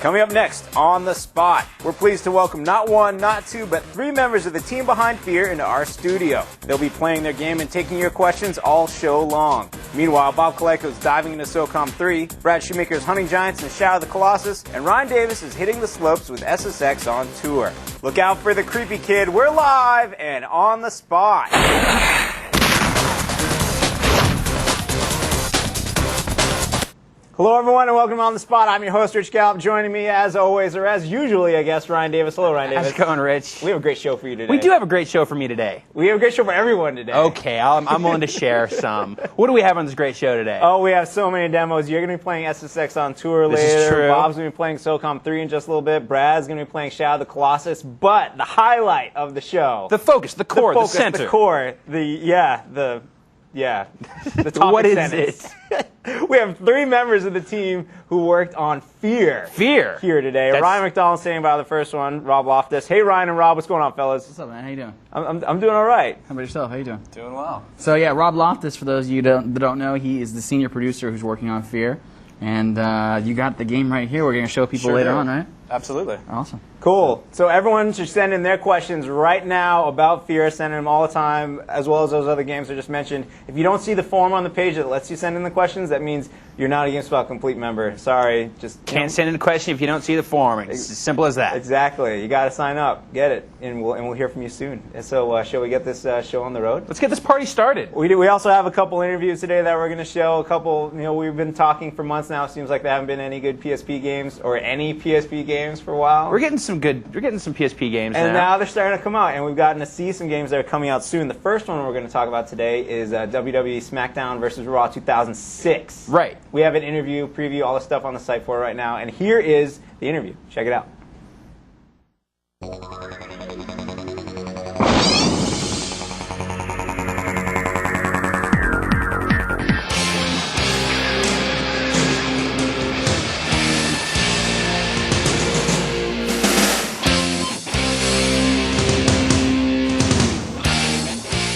Coming up next, On the Spot, we're pleased to welcome not one, not two, but 3 members of the team behind F.E.A.R into our studio. They'll be playing their game and taking your questions all show long. Meanwhile, Bob Kaleko is diving into SOCOM 3, Brad Shoemaker's hunting giants in Shadow of the Colossus, and Ryan Davis is hitting the slopes with SSX on tour. Look out for the creepy kid. We're live and on the spot. Hello, everyone, and welcome to On the Spot. I'm your host, Rich Gallup. Joining me, as always, or as usually, I guess, Ryan Davis. Hello, Ryan Davis. How's it going, Rich? We have a great show for you today. We do have a great show for me today. We have a great show for everyone today. Okay, I'm willing to share some. What do we have on this great show today? Oh, we have so many demos. You're going to be playing SSX on tour later. This is true. Bob's going to be playing SOCOM 3 in just a little bit. Brad's going to be playing Shadow of the Colossus. But the highlight of the show. The focus, the core, the center. The core, the topic What is sentence. it? We have 3 members of the team who worked on F.E.A.R. F.E.A.R. here today. Ryan McDonald standing by the first one. Rob Loftus. Hey, Ryan and Rob, what's going on, fellas? What's up, man? How you doing? I'm doing all right. How about yourself? How you doing? Doing well. So yeah, Rob Loftus, for those of you that don't know, he is the senior producer who's working on F.E.A.R. And you got the game right here. We're going to show people later on, right? Absolutely. Awesome. Cool. So everyone should send in their questions right now about F.E.A.R. Send them all the time, as well as those other games I just mentioned. If you don't see the form on the page that lets you send in the questions, that means you're not a GameSpot complete member. Sorry. Just Can't send in a question if you don't see the form. It's as simple as that. Exactly. You got to sign up. Get it. And we'll hear from you soon. And so shall we get this show on the road? Let's get this party started. We also have a couple interviews today that we're going to show. A couple, we've been talking for months now. It seems like there haven't been any good PSP games or any PSP games for a while. We're getting some PSP games and now they're starting to come out, and we've gotten to see some games that are coming out soon. The first one we're going to talk about today is WWE SmackDown versus Raw 2006. Right. We have an interview, preview, all the stuff on the site for it right now, and here is the interview. Check it out.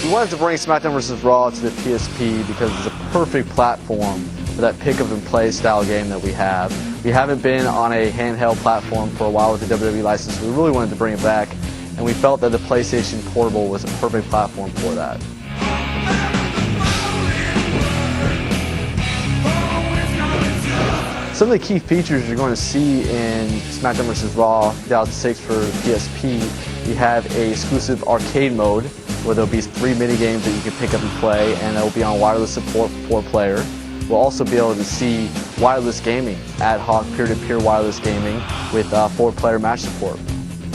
We wanted to bring SmackDown vs. Raw to the PSP because it's a perfect platform for that pick-up-and-play style game that we have. We haven't been on a handheld platform for a while with the WWE license, so we really wanted to bring it back, and we felt that the PlayStation Portable was a perfect platform for that. Some of the key features you're going to see in SmackDown vs. Raw 2006 for PSP, you have a exclusive arcade mode where there'll be 3 minigames that you can pick up and play, and they'll be on wireless support for 4-player. We'll also be able to see wireless gaming, ad hoc peer-to-peer wireless gaming with 4-player match support.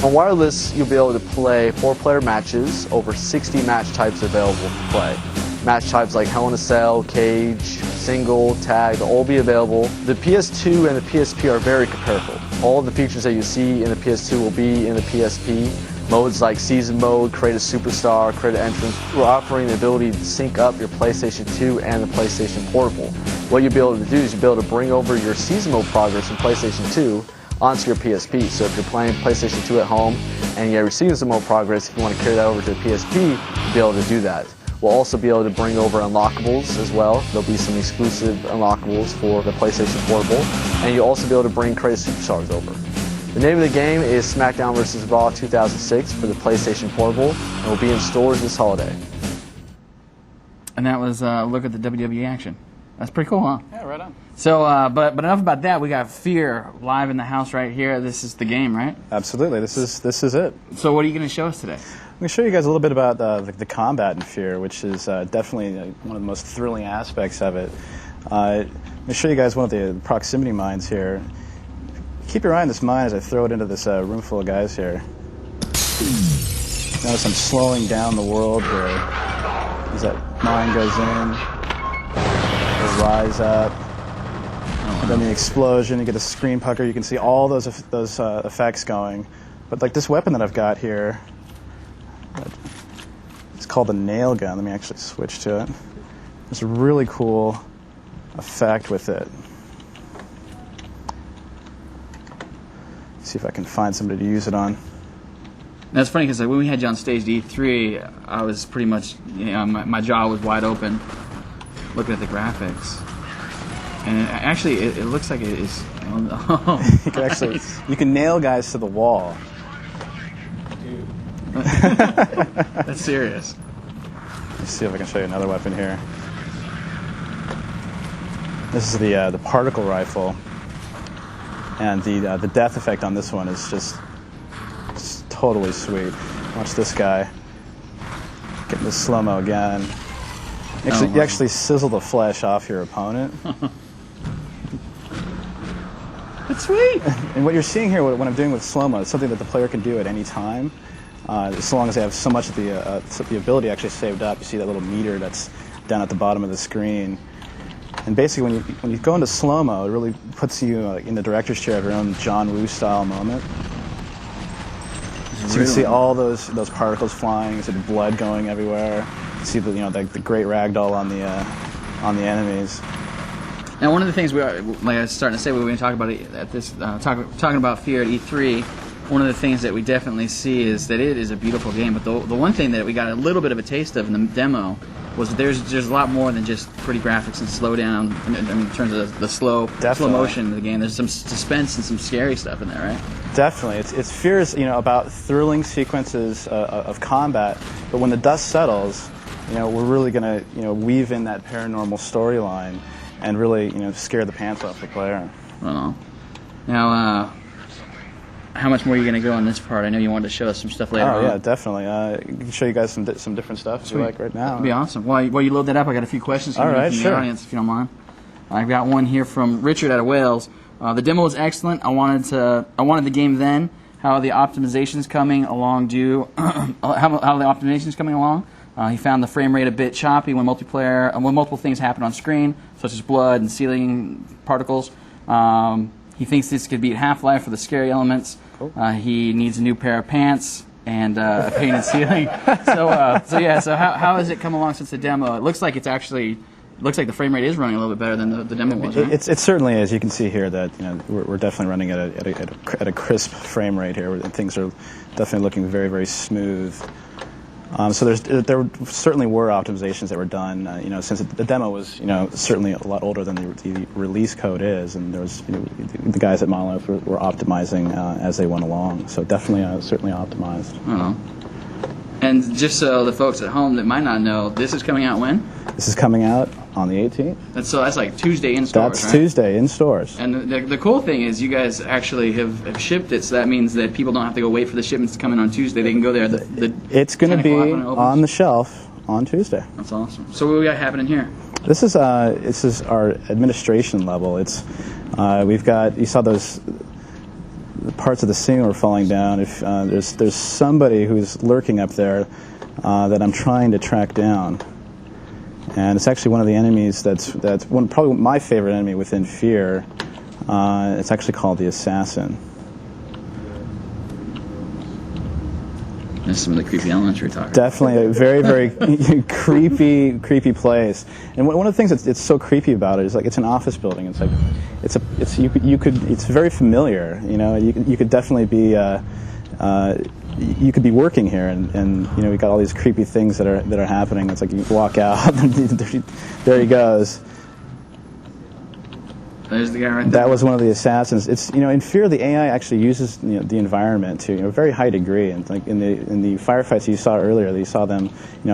On wireless, you'll be able to play 4-player matches, over 60 match types available to play. Match types like Hell in a Cell, Cage, Single, Tag, they'll all be available. The PS2 and the PSP are very comparable. All of the features that you see in the PS2 will be in the PSP. Modes like Season Mode, Create a Superstar, Create an Entrance. We're offering the ability to sync up your PlayStation 2 and the PlayStation Portable. What you'll be able to do is you'll be able to bring over your Season Mode progress from PlayStation 2 onto your PSP. So if you're playing PlayStation 2 at home and you have your Season Mode progress, if you want to carry that over to the PSP, you'll be able to do that. We'll also be able to bring over unlockables as well. There'll be some exclusive unlockables for the PlayStation Portable. And you'll also be able to bring Create a Superstars over. The name of the game is SmackDown vs. Raw 2006 for the PlayStation Portable, and will be in stores this holiday. And that was a look at the WWE action. That's pretty cool, huh? Yeah, right on. So, but enough about that. We got F.E.A.R. live in the house right here. This is the game, right? Absolutely. This is it. So what are you going to show us today? I'm going to show you guys a little bit about the combat in F.E.A.R, which is definitely one of the most thrilling aspects of it. I'm going to show you guys one of the proximity mines here. Keep your eye on this mine as I throw it into this room full of guys here. Notice I'm slowing down the world here. As that mine goes in, it'll rise up, and then the explosion, you get a screen pucker, you can see all those effects going. But like this weapon that I've got here, it's called a nail gun. Let me actually switch to it. There's a really cool effect with it. See if I can find somebody to use it on. That's funny because when we had you on stage at E3, I was pretty much, my jaw was wide open looking at the graphics. And actually, it looks like it is. You can nail guys to the wall. That's serious. Let's see if I can show you another weapon here. This is the particle rifle, and the death effect on this one is just totally sweet. Watch this guy getting the slow-mo again. You actually sizzle the flesh off your opponent. That's sweet. And what you're seeing here, what I'm doing with slow-mo, is something that the player can do at any time, as long as they have so much of the ability actually saved up. You see that little meter that's down at the bottom of the screen. And basically, when you go into slow-mo, it really puts you in the director's chair of your own John Woo-style moment. So you can see all those particles flying. You see the blood going everywhere. You see the great ragdoll on the enemies. Now, one of the things like I was starting to say, we were going to talk about it at this talking about F.E.A.R. at E3. One of the things that we definitely see is that it is a beautiful game. But the one thing that we got a little bit of a taste of in the demo was there's a lot more than just pretty graphics and slow down. I mean, in terms of the slow motion of the game, there's some suspense and some scary stuff in there, right? Definitely, it's F.E.A.R.'s about thrilling sequences of combat. But when the dust settles, we're really going to weave in that paranormal storyline and really scare the pants off the player. Well, now, how much more are you going to go on this part? I know you wanted to show us some stuff later on. Oh, yeah, definitely. I can show you guys some different stuff if you like right now. That'd be awesome. While you load that up, I got a few questions from the audience, if you don't mind. I've got one here from Richard out of Wales. The demo was excellent. I wanted the game then. How are the optimizations coming along? How the optimizations coming along? He found the frame rate a bit choppy when multiple things happen on screen, such as blood and ceiling particles. He thinks this could beat Half-Life for the scary elements. Cool. He needs a new pair of pants and a painted ceiling. So how has it come along since the demo? It looks like the frame rate is running a little bit better than the demo was. Right? It certainly is. You can see here that we're definitely running at a crisp frame rate here. Things are definitely looking very, very smooth. So there certainly were optimizations that were done, since the demo was, certainly a lot older than the release code is, and there was, the guys at Monolith were optimizing as they went along. So definitely, certainly optimized. Oh. And just so the folks at home that might not know, this is coming out when? This is coming out on the 18th. That's like Tuesday in stores, That's right? Tuesday in stores. And the cool thing is you guys actually have shipped it, so that means that people don't have to go wait for the shipments to come in on Tuesday. They can go there. It's going to be on the shelf on Tuesday. That's awesome. So what we got happening here? This is our administration level. It's we've got, you saw those parts of the ceiling were falling down. If there's somebody who's lurking up there that I'm trying to track down. And it's actually one of the enemies that's probably my favorite enemy within F.E.A.R. It's actually called the Assassin. There's some of the creepy elements you're talking about. Definitely a very, very creepy place. And one of the things that's so creepy about it is it's an office building. It's like it's very familiar. You could definitely be. You could be working here, and we got all these creepy things that are happening. It's like you walk out, there he goes. There's the guy right there. That was one of the assassins. It's in F.E.A.R. the AI actually uses the environment to a very high degree, and like in the firefights you saw earlier, you saw them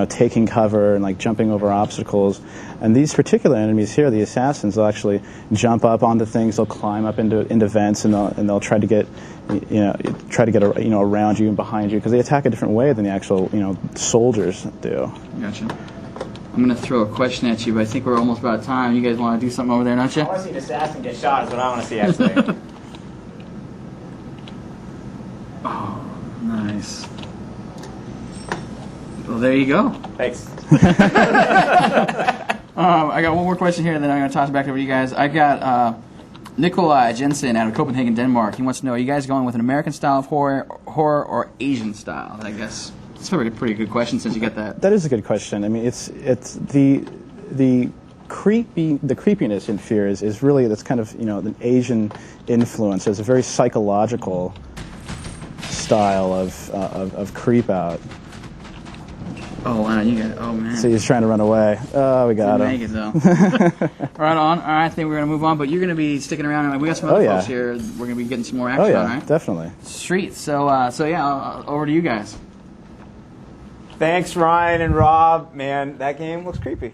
taking cover and jumping over obstacles. And these particular enemies here, the assassins, will actually jump up onto things. They'll climb up into vents, and they'll try to get around you and behind you, because they attack a different way than the actual soldiers do. Gotcha. I'm going to throw a question at you, but I think we're almost about time. You guys want to do something over there, don't you? I want to see the assassin get shot is what I want to see, actually. Oh, nice. Well, there you go. Thanks. I got one more question here, and then I'm going to toss it back over to you guys. I got Nikolai Jensen out of Copenhagen, Denmark. He wants to know, are you guys going with an American style of horror or Asian style? I guess it's probably a pretty good question since you got that. That is a good question. I mean, it's the creepiness in F.E.A.R. is really, that's kind of an Asian influence. It's a very psychological style of creep out. Oh, wow, you got it. Oh, man. See, he's trying to run away. Oh, we got him. Make it, though. Right on. All right, I think we're going to move on, but you're going to be sticking around. And we got some other folks here. We're going to be getting some more action on, right? Definitely. Street. So yeah, over to you guys. Thanks, Ryan and Rob. Man, that game looks creepy.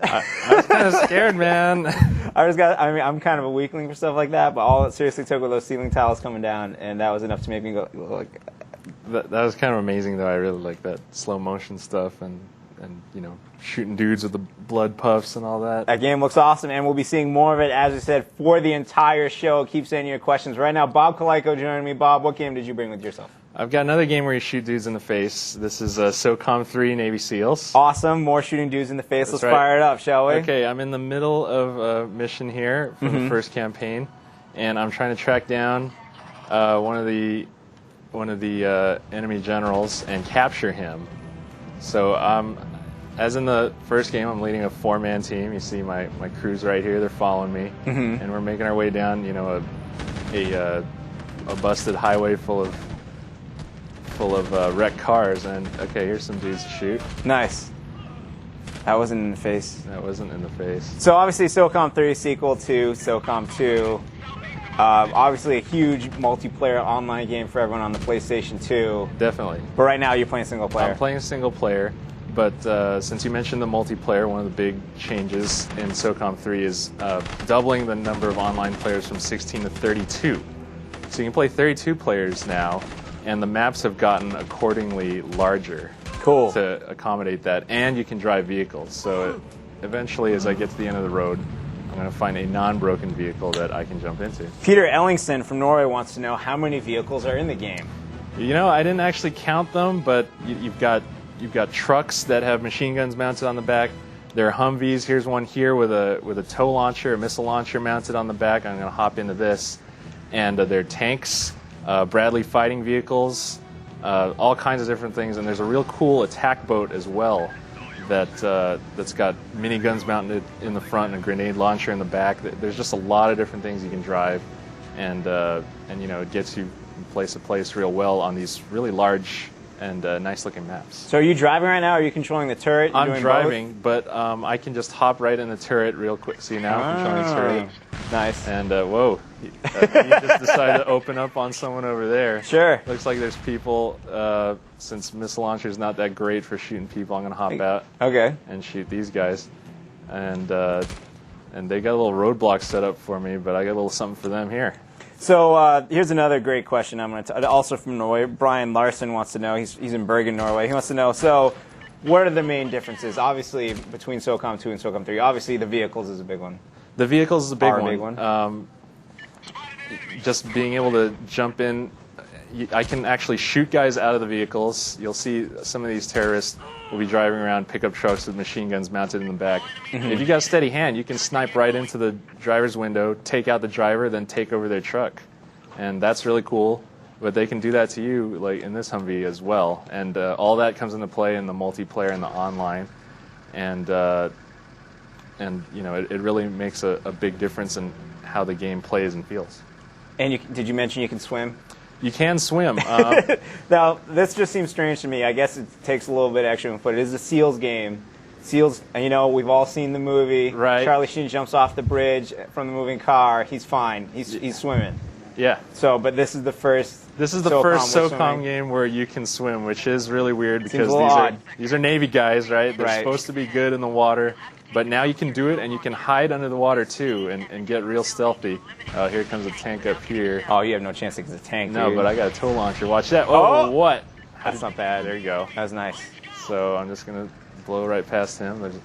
I was kind of scared, man. I'm kind of a weakling for stuff like that, but all it seriously took was those ceiling tiles coming down, and that was enough to make me go like. That was kind of amazing, though. I really like that slow motion stuff and shooting dudes with the blood puffs and all that. That game looks awesome, and we'll be seeing more of it, as we said, for the entire show. Keep sending your questions. Right now, Bob Kaliko joining me. Bob, what game did you bring with yourself? I've got another game where you shoot dudes in the face. This is SOCOM 3 Navy SEALs. Awesome. More shooting dudes in the face. That's Let's fire it up, shall we? Okay, I'm in the middle of a mission here from the first campaign, and I'm trying to track down one of the enemy generals and capture him. So as in the first game, I'm leading a 4-man team. You see my crew's right here. They're following me, and we're making our way down, a busted highway full of wrecked cars. And okay, here's some dudes to shoot. Nice. That wasn't in the face. That wasn't in the face. So obviously, SOCOM 3 sequel to SOCOM 2. Obviously, a huge multiplayer online game for everyone on the PlayStation 2. Definitely. But right now, you're playing single player. I'm playing single player, but since you mentioned the multiplayer, one of the big changes in SOCOM 3 is doubling the number of online players from 16 to 32. So you can play 32 players now, and the maps have gotten accordingly larger. Cool. To accommodate that, and you can drive vehicles. So eventually, as I get to the end of the road, I'm going to find a non-broken vehicle that I can jump into. Peter Ellingson from Norway wants to know how many vehicles are in the game. I didn't actually count them, but you've got trucks that have machine guns mounted on the back. There are Humvees. Here's one here with a tow launcher, a missile launcher mounted on the back. I'm going to hop into this. And there are tanks, Bradley fighting vehicles, all kinds of different things. And there's a real cool attack boat as well that's got miniguns mounted in the front and a grenade launcher in the back. There's just a lot of different things you can drive, and it gets you from place to place real well on these really large and nice-looking maps. So are you driving right now, or are you controlling the turret? I'm driving, but I can just hop right in the turret real quick. See now, I'm controlling the turret. Nice. And whoa, he just decided to open up on someone over there. Sure. Looks like there's people. Since missile launcher is not that great for shooting people, I'm gonna hop out. Okay. And shoot these guys, and they got a little roadblock set up for me, but I got a little something for them here. So here's another great question. Also from Norway. Brian Larson wants to know. He's in Bergen, Norway. He wants to know. So, what are the main differences? Obviously, between SOCOM 2 and SOCOM 3. Obviously, the vehicles is a big one. The vehicles is a big one. Just being able to jump in. I can actually shoot guys out of the vehicles. You'll see some of these terrorists will be driving around pickup trucks with machine guns mounted in the back. If you got a steady hand, you can snipe right into the driver's window, take out the driver, then take over their truck. And that's really cool. But they can do that to you, like in this Humvee as well. And all that comes into play in the multiplayer and the online. And it really makes a big difference in how the game plays and feels. And did you mention you can swim? You can swim. Now, this just seems strange to me. I guess it takes a little bit extra input. It is a SEALs game. SEALs, we've all seen the movie. Right. Charlie Sheen jumps off the bridge from the moving car. He's fine. He's swimming. Yeah. So, but this is the first. This is the first SOCOM game where you can swim, which is really weird because these are Navy guys, right? They're supposed to be good in the water, but now you can do it, and you can hide under the water too, and get real stealthy. Here comes a tank up here. Oh, you have no chance against a tank. No, dude. But I got a tow launcher. Watch that. Oh, what? That's not bad. There you go. That was nice. So I'm just gonna blow right past him. I think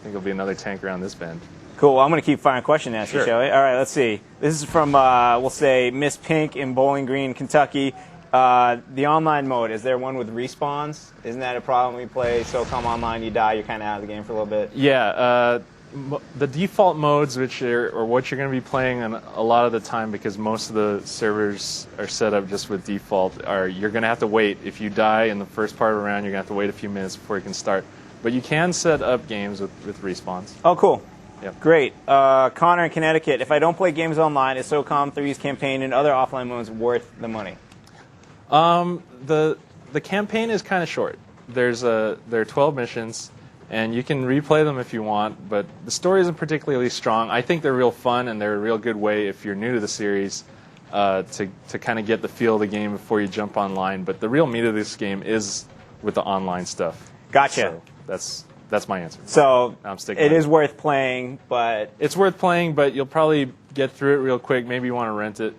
there'll be another tank around this bend. Cool. Well, I'm going to keep firing question answer, Sure. shall we? All right, let's see. This is from, we'll say, Miss Pink in Bowling Green, Kentucky. The online mode, is there one with respawns? Isn't that a problem when you play SOCOM Online? You die, you're kind of out of the game for a little bit. Yeah. The default modes, which are what you're going to be playing a lot of the time, because most of the servers are set up just with default, are you're going to have to wait. If you die in the first part of a round, you're going to have to wait a few minutes before you can start. But you can set up games with respawns. Oh, cool. Yep. Great. Connor in Connecticut, if I don't play games online, is SOCOM 3's campaign and other offline modes worth the money? The campaign is kind of short. there are 12 missions, and you can replay them if you want, but the story isn't particularly strong. I think they're real fun, and they're a real good way, if you're new to the series, to kind of get the feel of the game before you jump online. But the real meat of this game is with the online stuff. Gotcha. So that's my answer. So I'm sticking it with is worth playing, but it's worth playing, but you'll probably get through it real quick. Maybe you want to rent it.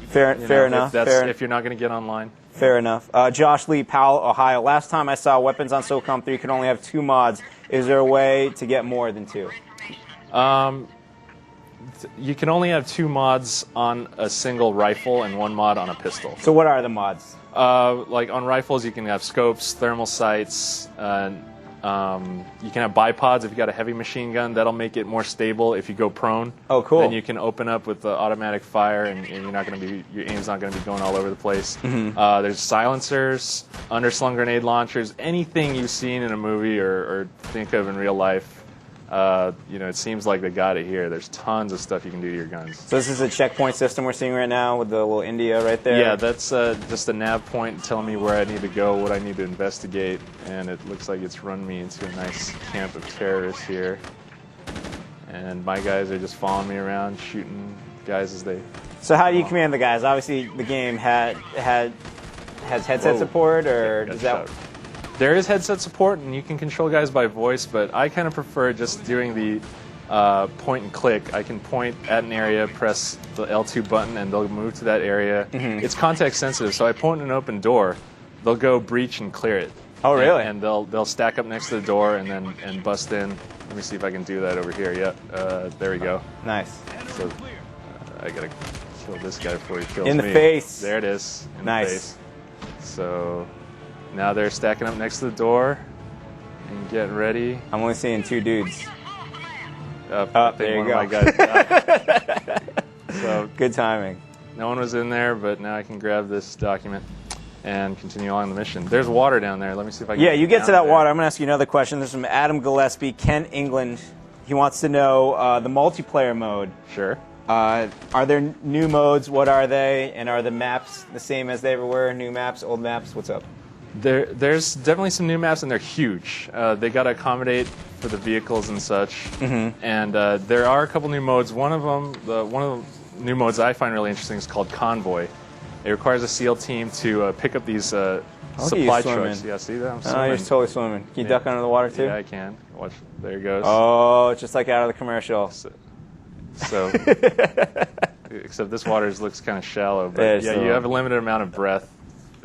fair enough. If you're not going to get online. Fair enough. Josh Lee, Powell, Ohio. Last time I saw weapons on SOCOM 3 could only have 2 mods. Is there a way to get more than 2? You can only have 2 mods on a single rifle and 1 mod on a pistol. So what are the mods? Like on rifles, you can have scopes, thermal sights. You can have bipods if you got a heavy machine gun. That'll make it more stable if you go prone. Oh, cool. Then you can open up with the automatic fire, and you're not going to be your aim's not going to be going all over the place. There's silencers, underslung grenade launchers, anything you've seen in a movie or think of in real life. It seems like they got it here. There's tons of stuff you can do to your guns. So this is a checkpoint system we're seeing right now with the little India right there? Yeah, that's just a nav point telling me where I need to go, what I need to investigate, and it looks like it's run me into a nice camp of terrorists here. And my guys are just following me around, shooting guys as they... So how do you command the guys? Obviously the game has headset support, or does that... There is headset support, and you can control guys by voice, but I kind of prefer just doing the point and click. I can point at an area, press the L2 button, and they'll move to that area. It's context sensitive, so I point an open door, they'll go breach and clear it. Oh, really? And they'll stack up next to the door and bust in. Let me see if I can do that over here. Yep, there we go. Nice. So I gotta kill this guy before he kills me. In the face. There it is. In nice. the face. So now they're stacking up next to the door and getting ready. I'm only seeing 2 dudes. There you go. So good timing. No one was in there, but now I can grab this document and continue on the mission. There's water down there. Let me see if I can... Yeah, you get to that water. I'm going to ask you another question. This is from Adam Gillespie, Kent, England. He wants to know the multiplayer mode. Sure. Are there new modes? What are they? And are the maps the same as they ever were? New maps, old maps? What's up? There's definitely some new maps, and they're huge. They got to accommodate for the vehicles and such. And there are a couple new modes. One of the new modes I find really interesting is called Convoy. It requires a SEAL team to pick up these supply trucks. Yeah, see that? I'm swimming. Oh, you're totally swimming. Can you duck under the water too? Yeah, I can. Watch. There he goes. Oh, it's just like out of the commercial. So except this water looks kind of shallow. But yeah, you have a limited amount of breath.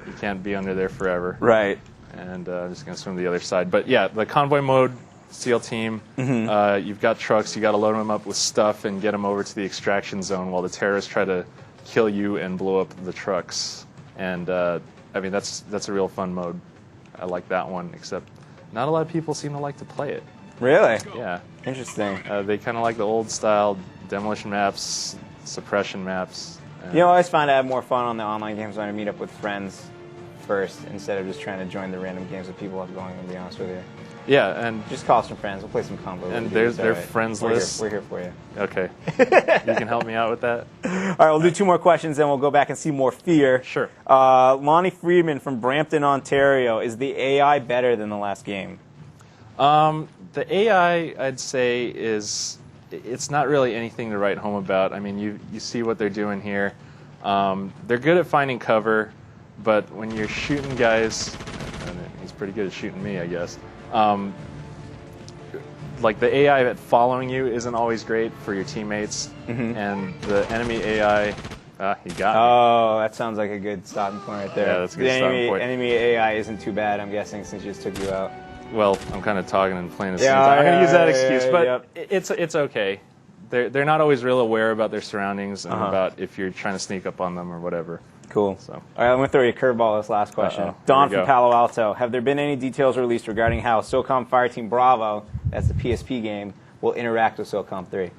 You can't be under there forever. Right. And I'm just going to swim to the other side. But yeah, the convoy mode, SEAL team, you've got trucks. You got to load them up with stuff and get them over to the extraction zone while the terrorists try to kill you and blow up the trucks. And I mean, that's a real fun mode. I like that one, except not a lot of people seem to like to play it. Really? Yeah. Interesting. They kind of like the old style demolition maps, suppression maps. You know, I always find I have more fun on the online games when I meet up with friends first instead of just trying to join the random games that people have going, to be honest with you. Yeah, and just call some friends. We'll play some combo. And they're friends lists. We're here for you. Okay. You can help me out with that? All right, we'll do 2 more questions, then we'll go back and see more F.E.A.R. Sure. Lonnie Friedman from Brampton, Ontario. Is the AI better than the last game? The AI, I'd say, it's not really anything to write home about. I mean, you see what they're doing here. They're good at finding cover, but when you're shooting guys, and he's pretty good at shooting me, I guess. Like the AI at following you isn't always great for your teammates, and the enemy AI, he got me. Oh, that sounds like a good stopping point right there. Yeah, that's a good stopping point. Enemy AI isn't too bad, I'm guessing, since you just took you out. Well, I'm kind of talking and playing a I'm going to use that excuse, but it's okay. They're not always real aware about their surroundings and about if you're trying to sneak up on them or whatever. Cool. So. All right, I'm going to throw you a curveball this last question. Don from Palo Alto. Have there been any details released regarding how SOCOM Fireteam Bravo, that's the PSP game, will interact with SOCOM 3?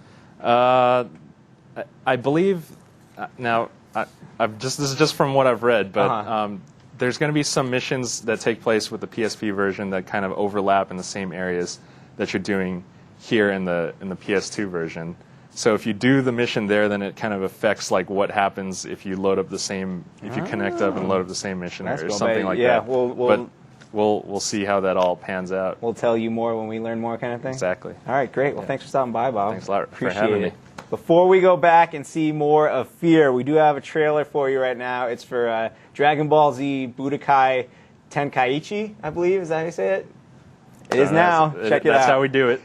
I believe, now, this is just from what I've read, but there's going to be some missions that take place with the PSP version that kind of overlap in the same areas that you're doing here in the PS2 version. So if you do the mission there, then it kind of affects like what happens if you load up the same, if you connect up and load up the same mission or something like that. Yeah, we'll we'll see how that all pans out. We'll tell you more when we learn more, kind of thing. Exactly. All right, great. Well, thanks for stopping by, Bob. Thanks a lot Appreciate for having it. me. Before we go back and see more of F.E.A.R, we do have a trailer for you right now. It's for Dragon Ball Z Budokai Tenkaichi, I believe. Is that how you say it? It is now. Check it out. That's how we do it.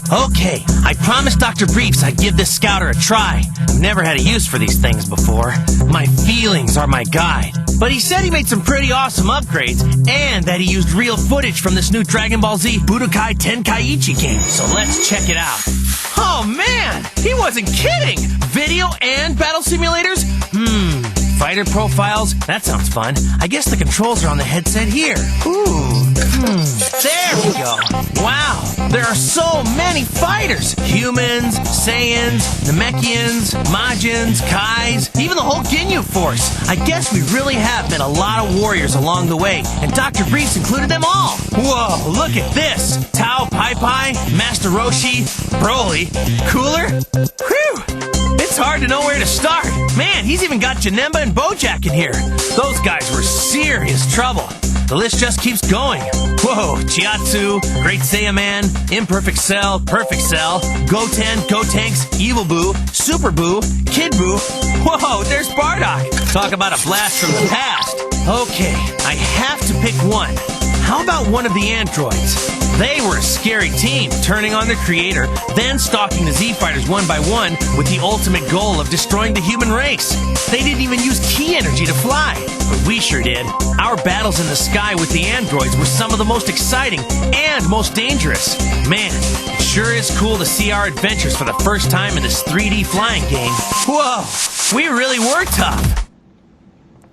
Okay, I promised Dr. Briefs I'd give this scouter a try. I've never had a use for these things before. My feelings are my guide. But he said he made some pretty awesome upgrades, and that he used real footage from this new Dragon Ball Z Budokai Tenkaichi game. So let's check it out. Oh man, he wasn't kidding! Video and battle simulators? Fighter profiles? That sounds fun. I guess the controls are on the headset here. There we go. Wow, there are so many fighters. Humans, Saiyans, Namekians, Majins, Kais, even the whole Ginyu Force. I guess we really have met a lot of warriors along the way, and Dr. Briefs included them all. Whoa, look at this. Tao Pai Pai, Master Roshi, Broly, Cooler. Whew! It's hard to know where to start. Man, he's even got Janemba and Bojack in here. Those guys were serious trouble. The list just keeps going. Whoa, Chiatsu, Great Saiyaman, Imperfect Cell, Perfect Cell, Goten, Gotenks, Evil Boo, Super Boo, Kid Boo. Whoa, there's Bardock. Talk about a blast from the past. Okay, I have to pick one. How about one of the androids? They were a scary team, turning on their creator, then stalking the Z-Fighters one by one with the ultimate goal of destroying the human race. They didn't even use ki energy to fly, but we sure did. Our battles in the sky with the androids were some of the most exciting and most dangerous. Man, it sure is cool to see our adventures for the first time in this 3D flying game. Whoa, we really were tough.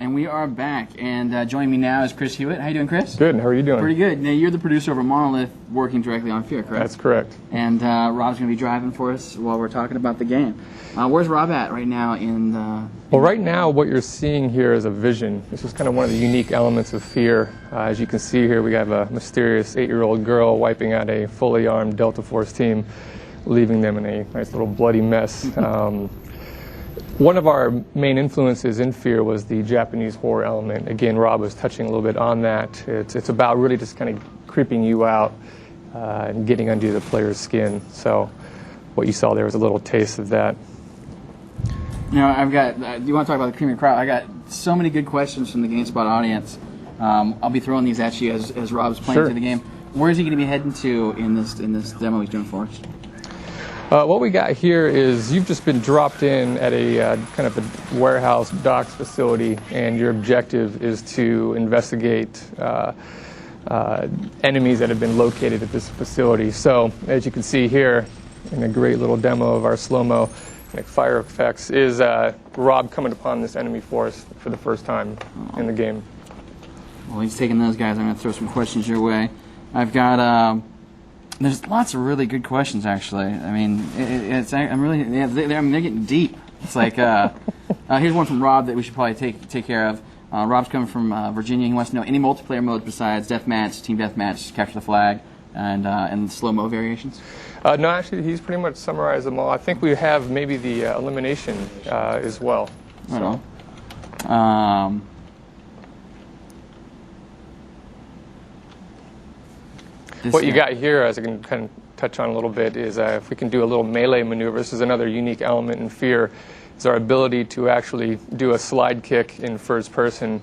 And we are back, and joining me now is Chris Hewitt. How you doing, Chris? Good. How are you doing? Pretty good. Now, you're the producer over at Monolith, working directly on F.E.A.R, correct? That's correct. And Rob's going to be driving for us while we're talking about the game. Where's Rob at right now in the... Well, right now, what you're seeing here is a vision. This is kind of one of the unique elements of F.E.A.R. As you can see here, we have a mysterious 8-year-old girl wiping out a fully armed Delta Force team, leaving them in a nice little bloody mess. One of our main influences in F.E.A.R was the Japanese horror element. Again, Rob was touching a little bit on that. It's about really just kind of creeping you out and getting under the player's skin. So what you saw there was a little taste of that. You know, I've got, you want to talk about the creamy crowd? I got so many good questions from the GameSpot audience. I'll be throwing these at you as Rob's playing through the game. Where is he going to be heading to in this demo he's doing for us? What we got here is you've just been dropped in at a kind of a warehouse docks facility, and your objective is to investigate enemies that have been located at this facility. So as you can see here in a great little demo of our slow-mo fire effects is Rob coming upon this enemy force for the first time in the game. Well, he's taking those guys. I'm going to throw some questions your way. I've got... there's lots of really good questions, actually. I mean, they're getting deep. It's like, here's one from Rob that we should probably take care of. Rob's coming from Virginia. He wants to know any multiplayer modes besides deathmatch, team deathmatch, capture the flag, and slow-mo variations. No, actually, he's pretty much summarized them all. I think we have maybe the elimination as well. Right on. What you got here, as I can kind of touch on a little bit, is if we can do a little melee maneuver. This is another unique element in F.E.A.R. Is our ability to actually do a slide kick in first person.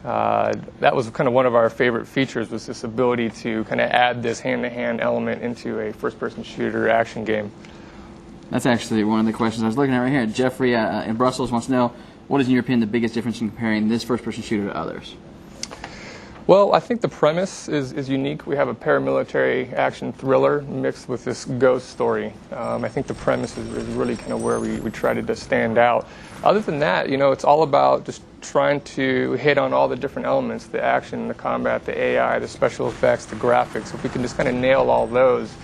That was kind of one of our favorite features, was this ability to kind of add this hand-to-hand element into a first-person shooter action game. That's actually one of the questions I was looking at right here. Jeffrey in Brussels wants to know, what is, in your opinion, the biggest difference in comparing this first-person shooter to others? Well, I think the premise is unique. We have a paramilitary action thriller mixed with this ghost story. I think the premise is really kind of where we try to stand out. Other than that, you know, it's all about just trying to hit on all the different elements, the action, the combat, the AI, the special effects, the graphics. If we can just kind of nail all those,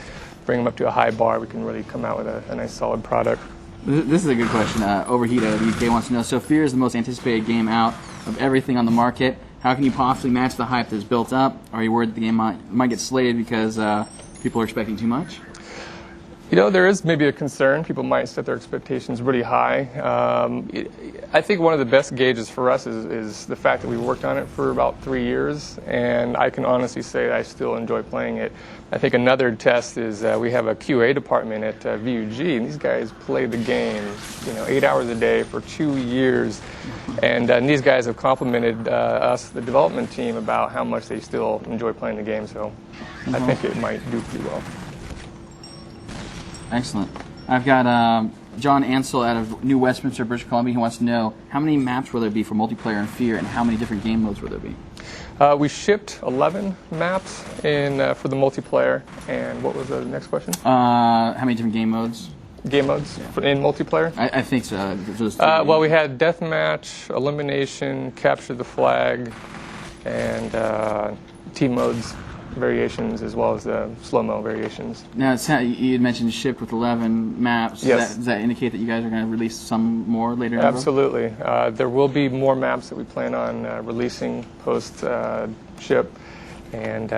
bring them up to a high bar, we can really come out with a nice solid product. This is a good question. Overheat out of the UK wants to know, so F.E.A.R is the most anticipated game out of everything on the market. How can you possibly match the hype that's built up? Are you worried the game might get slated because people are expecting too much? You know, there is maybe a concern. People might set their expectations really high. I think one of the best gauges for us is the fact that we worked on it for about 3 years, and I can honestly say that I still enjoy playing it. I think another test is we have a QA department at VUG, and these guys play the game, 8 hours a day for 2 years, and these guys have complimented us, the development team, about how much they still enjoy playing the game. So I think it might do pretty well. Excellent. I've got John Ansel out of New Westminster, British Columbia. He wants to know how many maps will there be for multiplayer and F.E.A.R, and how many different game modes will there be? We shipped 11 maps for the multiplayer. And what was the next question? How many different game modes? Game modes in multiplayer? I think so. Well, we had deathmatch, elimination, capture the flag, and team modes variations, as well as the slow-mo variations. Now, you had mentioned shipped with 11 maps. Yes. Does that indicate that you guys are going to release some more later? Absolutely. There will be more maps that we plan on releasing post-ship, and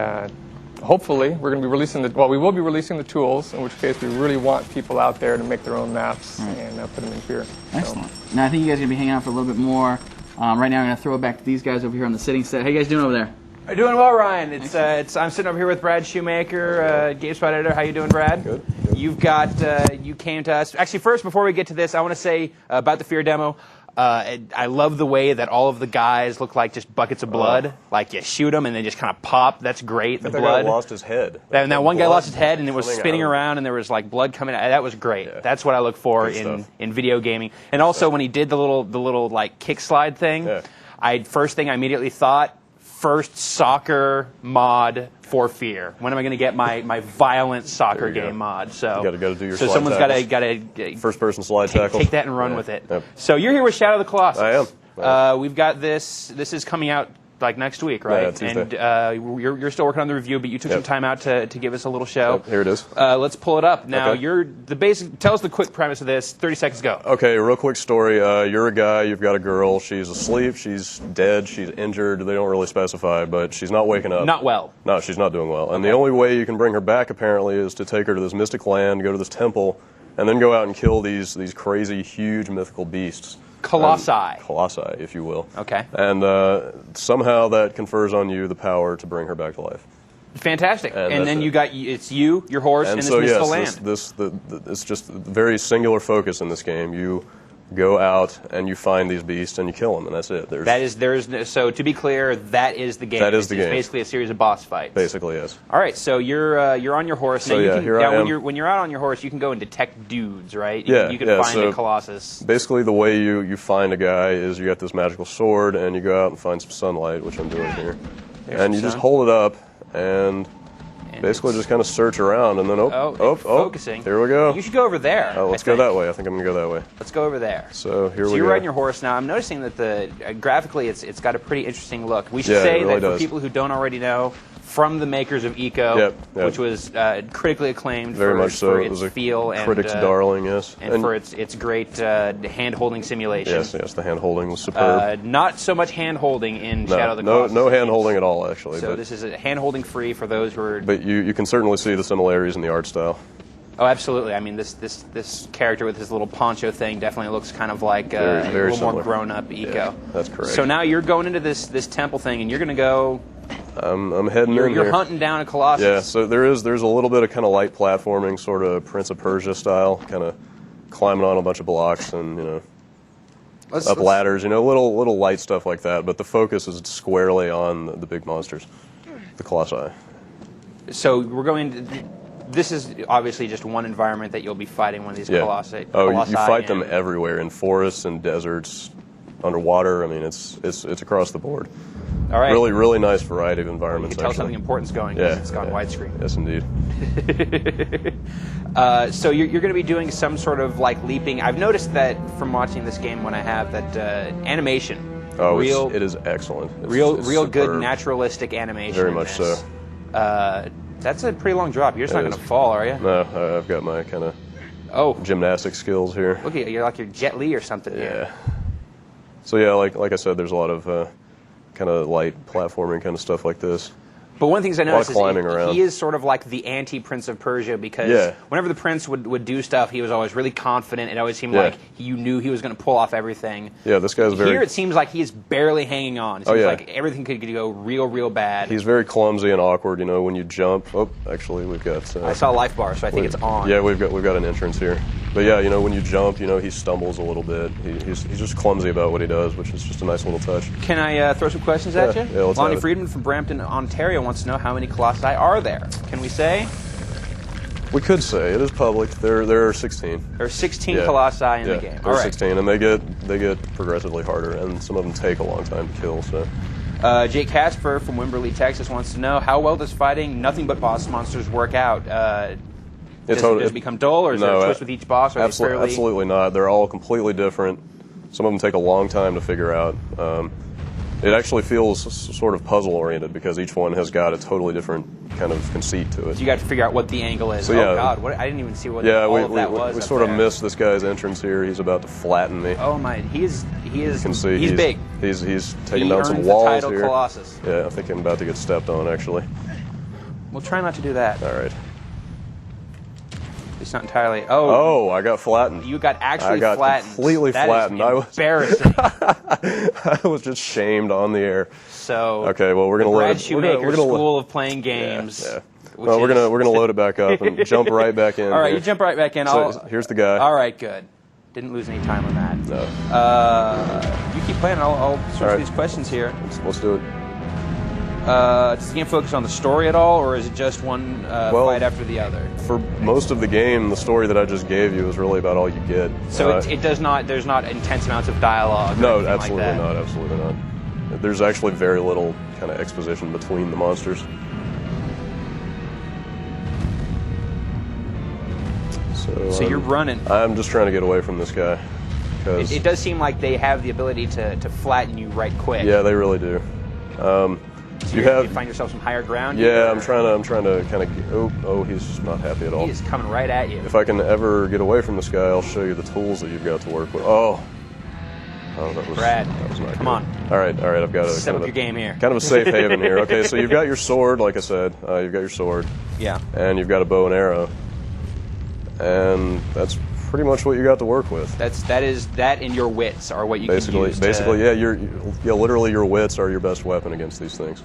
hopefully we're going to be releasing we will be releasing the tools, in which case we really want people out there to make their own maps and put them in F.E.A.R. Excellent. So. Now, I think you guys are going to be hanging out for a little bit more. Right now, I'm going to throw it back to these guys over here on the sitting set. How you guys doing over there? I'm doing well, Ryan. I'm sitting over here with Brad Shoemaker, GameSpot editor. How you doing, Brad? Good. You've got you came to us. Actually, first, before we get to this, I want to say about the F.E.A.R demo. I love the way that all of the guys look like just buckets of blood. Like you shoot them and they just kind of pop. That's great. The blood. That guy lost his head. And that one guy lost his head and it was spinning around and there was like blood coming out. That was great. Yeah. That's what I look for in video gaming. And also when he did the little like kick slide thing, first thing I immediately thought, first soccer mod for F.E.A.R. When am I going to get my violent soccer game mod? So you got to do your. So slide someone's got to first person slide tackle. Take that and run with it. Yep. So you're here with Shadow of the Colossus. I am. We've got this. This is coming out like next week, right? Yeah, Tuesday. And you're still working on the review, but you took some time out to give us a little show. Yep, here it is. Let's pull it up. Now, Okay. Tell us the quick premise of this. 30 seconds ago. Okay, real quick story. You're a guy, you've got a girl, she's asleep, she's dead, she's injured, they don't really specify, but she's not waking up. Not well. No, she's not doing well. And the only way you can bring her back, apparently, is to take her to this mystic land, go to this temple, and then go out and kill these crazy, huge, mythical beasts. Colossi. Colossi, if you will. Okay. And somehow that confers on you the power to bring her back to life. Fantastic. And then it's you, your horse, and this mystical land. It's just a very singular focus in this game. You go out and you find these beasts and you kill them, and that's it. So to be clear, that is the game. That is the game. It's basically a series of boss fights. Basically, yes. All right, so you're on your horse. So when you're out on your horse, you can go and detect dudes, right? You can find a Colossus. Basically, the way you find a guy is you got this magical sword and you go out and find some sunlight, which I'm doing here, and you just hold it up and basically just kind of search around, and then focusing. Here we go. You should go over there. Oh, let's go that way. I think I'm going to go that way. Let's go over there. So here we go. You're riding your horse now. I'm noticing that graphically it's got a pretty interesting look. We should say that for people who don't already know, from the makers of Eco, which was critically acclaimed for its feel and critics' darling, yes, and for its great hand-holding simulation. Yes, the hand-holding was superb. Not so much hand-holding in Shadow of the Colossus. No hand-holding at all, actually. So this is a hand-holding free for those who are. But you can certainly see the similarities in the art style. Oh, absolutely. I mean, this character with his little poncho thing definitely looks kind of like very a little similar. more grown-up Eco. Yeah, that's correct. So now you're going into this temple thing, and you're going to go. I'm heading in there. You're hunting down a Colossus. Yeah, so there's a little bit of kind of light platforming, sort of Prince of Persia style, kind of climbing on a bunch of blocks and up ladders, little light stuff like that. But the focus is squarely on the big monsters, the Colossi. So we're going to. This is obviously just one environment that you'll be fighting one of these Colossi. Oh, you fight them everywhere, in forests and deserts, underwater. I mean, it's across the board. All right. Really, really nice variety of environments. You can tell something important's going because it's gone widescreen. Yes, indeed. So you're going to be doing some sort of like leaping. I've noticed that from watching this game when I have that animation. Oh, it is excellent. It's real superb. Good naturalistic animation. Very much so. That's a pretty long drop. You're just not going to fall, are you? No, I've got my kind of gymnastic skills here. Look at you. You're like your Jet Li or something. Yeah. So yeah, like I said, there's a lot of kind of light platforming kind of stuff like this. But one of the things I noticed climbing is around. he is sort of like the anti-Prince of Persia, because whenever the Prince would do stuff, he was always really confident. It always seemed like you knew he was going to pull off everything. Yeah, this guy's very... Here it seems like he is barely hanging on. It seems like everything could go real bad. He's very clumsy and awkward, you know, when you jump. Oh, actually, we've got... I saw a life bar, so I think it's on. Yeah, we've got an entrance here. But yeah, you know, when you jump, you know, he stumbles a little bit. He's just clumsy about what he does, which is just a nice little touch. Can I throw some questions at you? Yeah, let's Lonnie have it. Friedman from Brampton, Ontario wants to know how many Colossi are there. Can we say? We could say. It is public. There are 16. There are 16 Colossi in the game. There are 16, and they get progressively harder, and some of them take a long time to kill, so... Jake Casper from Wimberley, Texas wants to know, how well does fighting nothing but boss monsters work out? Does it become dull, or is there a twist with each boss? Or absolutely not. They're all completely different. Some of them take a long time to figure out. It actually feels sort of puzzle-oriented because each one has got a totally different kind of conceit to it. So you got to figure out what the angle is. So, oh, God, I didn't even see what all of that was. We sort of missed this guy's entrance here. He's about to flatten me. Oh, my. He is you can see he's big. He's taking down some walls the title here. Colossus. Yeah, I think I'm about to get stepped on, actually. We'll try not to do that. All right. It's not entirely... Oh, I got flattened. You got actually flattened. I got completely flattened. That is embarrassing. I was just shamed on the air. So... Okay, well, we're going to load it. Brad Shoemaker School of Playing Games. Yeah. Well, we're gonna load it back up and jump right back in. All right, you jump right back in. So here's the guy. All right, good. Didn't lose any time on that. No. You keep playing. I'll switch these questions here. Let's do it. Does the game focus on the story at all, or is it just one fight after the other? For most of the game, the story that I just gave you is really about all you get. So it does not. There's not intense amounts of dialogue. No, absolutely not. Absolutely not. There's actually very little kind of exposition between the monsters. So you're running. I'm just trying to get away from this guy. It does seem like they have the ability to flatten you right quick. Yeah, they really do. So you find yourself some higher ground? Yeah, I'm trying to kind of... Oh, he's not happy at all. He is coming right at you. If I can ever get away from this guy, I'll show you the tools that you've got to work with. Oh, that was... Brad, that was not come good. on. All right, I've got Set up your game here. Kind of a safe haven here. Okay, so you've got your sword, like I said. You've got your sword. Yeah. And you've got a bow and arrow. And that's pretty much what you got to work with. That and your wits are what you can use. Basically, yeah. Literally, your wits are your best weapon against these things.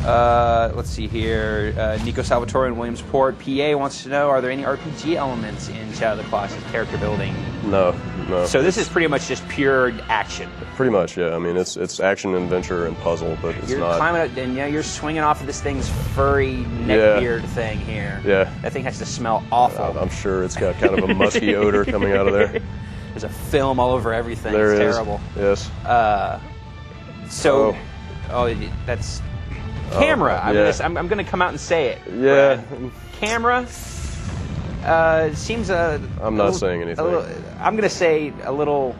Let's see here. Nico Salvatore in Williamsport, PA wants to know: are there any RPG elements in Shadow of the Colossus character building? No. So this is pretty much just pure action. Pretty much, yeah. I mean, it's action, adventure, and puzzle, but it's you're not. Climbing up, and you're swinging off of this thing's furry neckbeard thing here. Yeah. That thing has to smell awful. I'm sure it's got kind of a musky odor coming out of there. There's a film all over everything. There it's is. Terrible. Yes. That's camera. I'm going to come out and say it. Yeah. Camera. Seems I'm not saying anything. I'm going to say a little,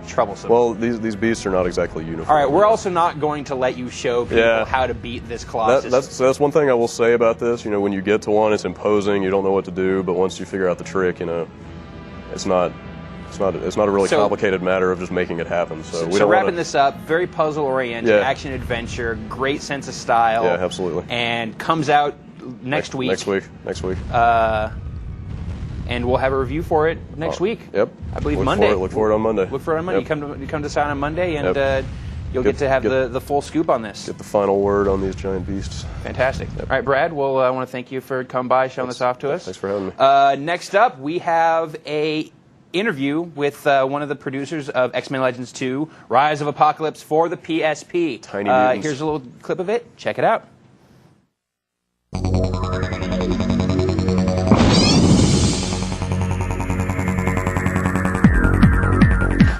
troublesome. Well, these beasts are not exactly uniform. All right, we're also not going to let you show people how to beat this Colossus. That's one thing I will say about this. You know, when you get to one, it's imposing. You don't know what to do, but once you figure out the trick, you know, it's not a really complicated matter of just making it happen. So wrapping this up, very puzzle oriented, action adventure, great sense of style. Yeah, absolutely. And comes out next week. Next week. And we'll have a review for it next week. Yep. I believe Monday. Look for it on Monday. Look for it on Monday. Yep. You come to sign on Monday, and you'll get to have the full scoop on this. Get the final word on these giant beasts. Fantastic. Yep. All right, Brad. Well, I want to thank you for coming by, showing this off to us. Thanks for having me. Next up, we have a interview with one of the producers of X-Men Legends 2, Rise of Apocalypse for the PSP. Tiny Mutants. Here's a little clip of it. Check it out.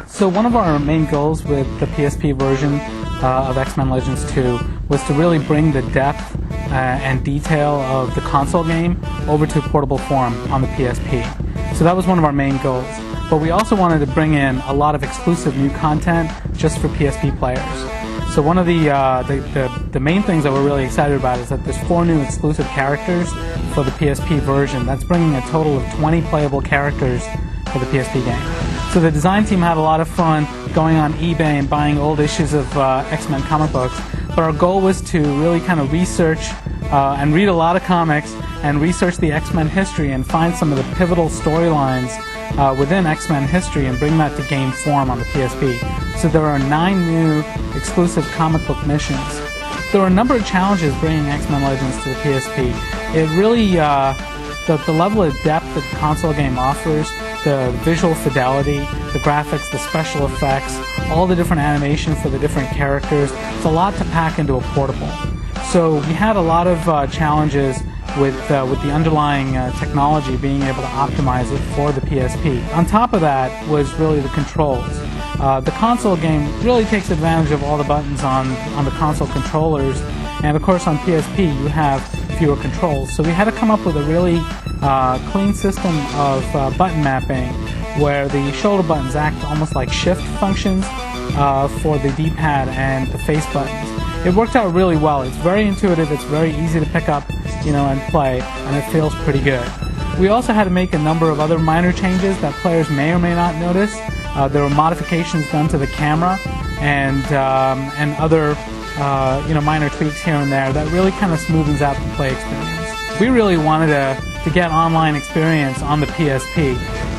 So one of our main goals with the PSP version of X-Men Legends 2 was to really bring the depth and detail of the console game over to portable form on the PSP. So that was one of our main goals. But we also wanted to bring in a lot of exclusive new content just for PSP players. So one of the main things that we're really excited about is that there's 4 new exclusive characters for the PSP version. That's bringing a total of 20 playable characters for the PSP game. So the design team had a lot of fun going on eBay and buying old issues of X-Men comic books. But our goal was to really kind of research and read a lot of comics and research the X-Men history and find some of the pivotal storylines within X-Men history and bring that to game form on the PSP. So there are 9 new exclusive comic book missions. There were a number of challenges bringing X-Men Legends to the PSP. It really, the level of depth that the console game offers, the visual fidelity, the graphics, the special effects, all the different animation for the different characters, it's a lot to pack into a portable. So we had a lot of challenges with the underlying technology being able to optimize it for the PSP. On top of that was really the controls. The console game really takes advantage of all the buttons on the console controllers, and of course on PSP you have fewer controls. So we had to come up with a really clean system of button mapping where the shoulder buttons act almost like shift functions for the D-pad and the face buttons. It worked out really well. It's very intuitive, it's very easy to pick up, and play, and it feels pretty good. We also had to make a number of other minor changes that players may or may not notice. There were modifications done to the camera and other minor tweaks here and there that really kind of smoothens out the play experience. We really wanted to get online experience on the PSP.